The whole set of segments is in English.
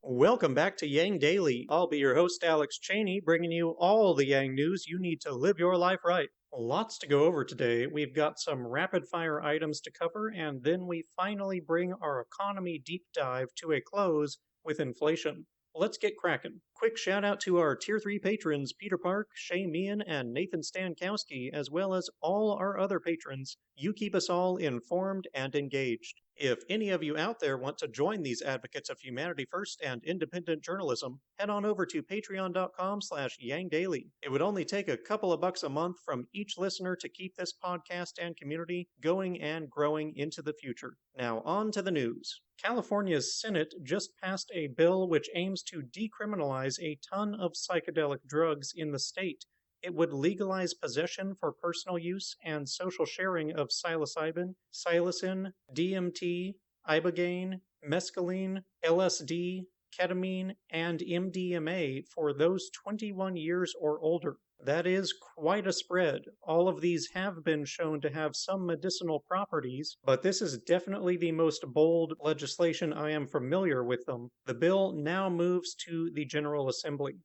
Welcome back to Yang Daily. I'll be your host, Alex Cheney, bringing you all the Yang news you need to live your life right. Lots to go over today. We've got some rapid fire items to cover, and then we finally bring our economy deep dive to a close with inflation. Let's get cracking. Quick shout out to our Tier 3 patrons, Peter Park, Shay Meehan, and Nathan Stankowski, as well as all our other patrons. You keep us all informed and engaged. If any of you out there want to join these advocates of humanity first and independent journalism, head on over to patreon.com/YangDaily. It would only take a couple of bucks a month from each listener to keep this podcast and community going and growing into the future. Now on to the news. California's Senate just passed a bill which aims to decriminalize a ton of psychedelic drugs in the state. It would legalize possession for personal use and social sharing of psilocybin, psilocin, DMT, ibogaine, mescaline, LSD, ketamine, and MDMA for those 21 years or older. That is quite a spread. All of these have been shown to have some medicinal properties, but this is definitely the most bold legislation I am familiar with them. The bill now moves to the General Assembly.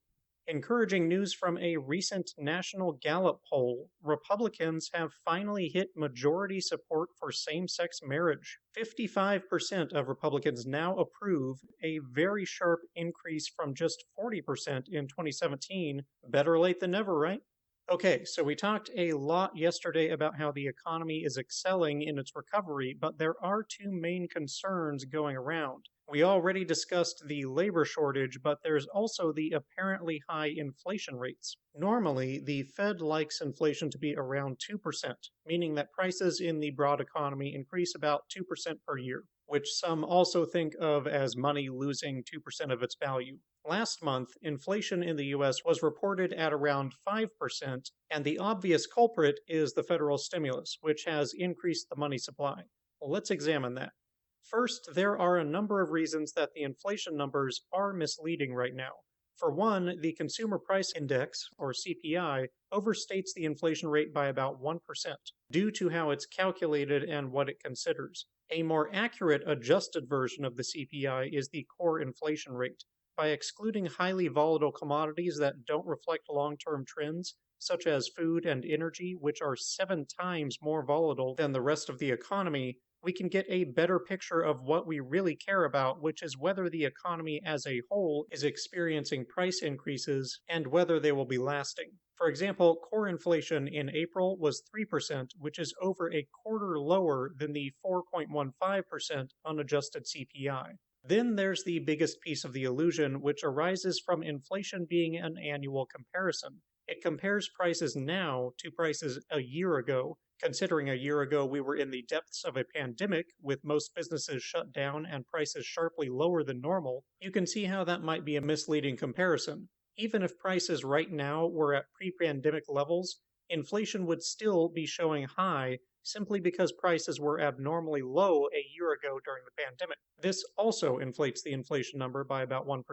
Encouraging news from a recent National Gallup poll, Republicans have finally hit majority support for same-sex marriage. 55% of Republicans now approve, a very sharp increase from just 40% in 2017. Better late than never, right? Okay, so we talked a lot yesterday about how the economy is excelling in its recovery, but there are two main concerns going around. We already discussed the labor shortage, but there's also the apparently high inflation rates. Normally, the Fed likes inflation to be around 2%, meaning that prices in the broad economy increase about 2% per year, which some also think of as money losing 2% of its value. Last month, inflation in the US was reported at around 5%, and the obvious culprit is the federal stimulus, which has increased the money supply. Let's examine that. First, there are a number of reasons that the inflation numbers are misleading right now. For one, the Consumer Price Index, or CPI, overstates the inflation rate by about 1%, due to how it's calculated and what it considers. A more accurate adjusted version of the CPI is the core inflation rate. By excluding highly volatile commodities that don't reflect long-term trends, such as food and energy, which are 7 times more volatile than the rest of the economy, we can get a better picture of what we really care about, which is whether the economy as a whole is experiencing price increases and whether they will be lasting. For example, core inflation in April was 3%, which is over a quarter lower than the 4.15% unadjusted CPI. Then there's the biggest piece of the illusion, which arises from inflation being an annual comparison. It compares prices now to prices a year ago. Considering a year ago we were in the depths of a pandemic, with most businesses shut down and prices sharply lower than normal, you can see how that might be a misleading comparison. Even if prices right now were at pre-pandemic levels, inflation would still be showing high simply because prices were abnormally low a year ago during the pandemic. This also inflates the inflation number by about 1%.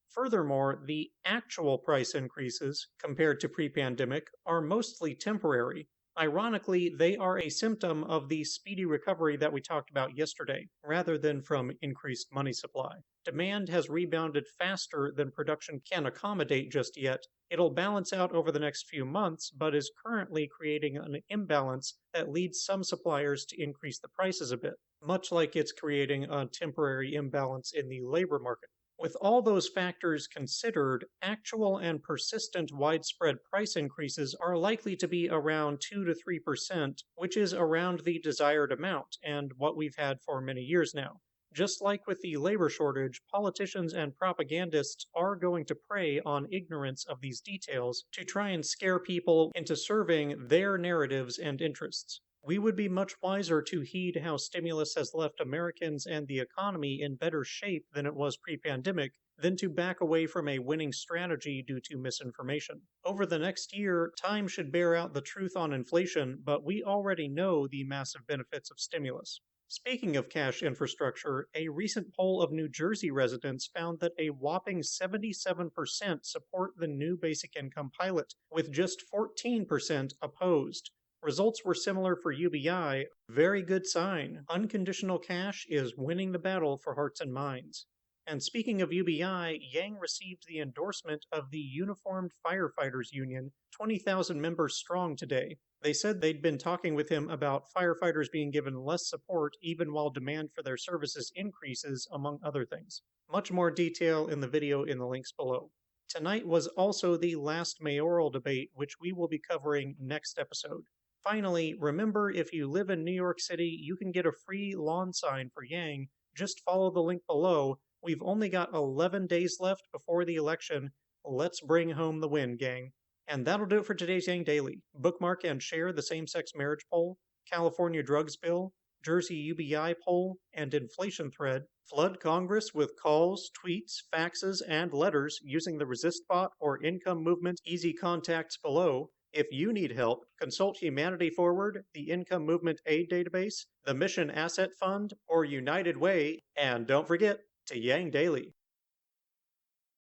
Furthermore, the actual price increases, compared to pre-pandemic, are mostly temporary. Ironically, they are a symptom of the speedy recovery that we talked about yesterday, rather than from increased money supply. Demand has rebounded faster than production can accommodate just yet. It'll balance out over the next few months, but is currently creating an imbalance that leads some suppliers to increase the prices a bit, much like it's creating a temporary imbalance in the labor market. With all those factors considered, actual and persistent widespread price increases are likely to be around 2 to 3%, which is around the desired amount and what we've had for many years now. Just like with the labor shortage, politicians and propagandists are going to prey on ignorance of these details to try and scare people into serving their narratives and interests. We would be much wiser to heed how stimulus has left Americans and the economy in better shape than it was pre-pandemic than to back away from a winning strategy due to misinformation. Over the next year, time should bear out the truth on inflation, but we already know the massive benefits of stimulus. Speaking of cash infrastructure, a recent poll of New Jersey residents found that a whopping 77% support the new basic income pilot, with just 14% opposed. Results were similar for UBI. Very good sign. Unconditional cash is winning the battle for hearts and minds. And speaking of UBI, Yang received the endorsement of the Uniformed Firefighters Union, 20,000 members strong today. They said they'd been talking with him about firefighters being given less support even while demand for their services increases, among other things. Much more detail in the video in the links below. Tonight was also the last mayoral debate, which we will be covering next episode. Finally, remember if you live in New York City, you can get a free lawn sign for Yang. Just follow the link below. We've only got 11 days left before the election. Let's bring home the win, gang. And that'll do it for today's Yang Daily. Bookmark and share the same-sex marriage poll, California drugs bill, Jersey UBI poll, and inflation thread. Flood Congress with calls, tweets, faxes, and letters using the Resist bot or Income Movement easy contacts below. If you need help, consult Humanity Forward, the Income Movement Aid Database, the Mission Asset Fund, or United Way, and don't forget to Yang Daily.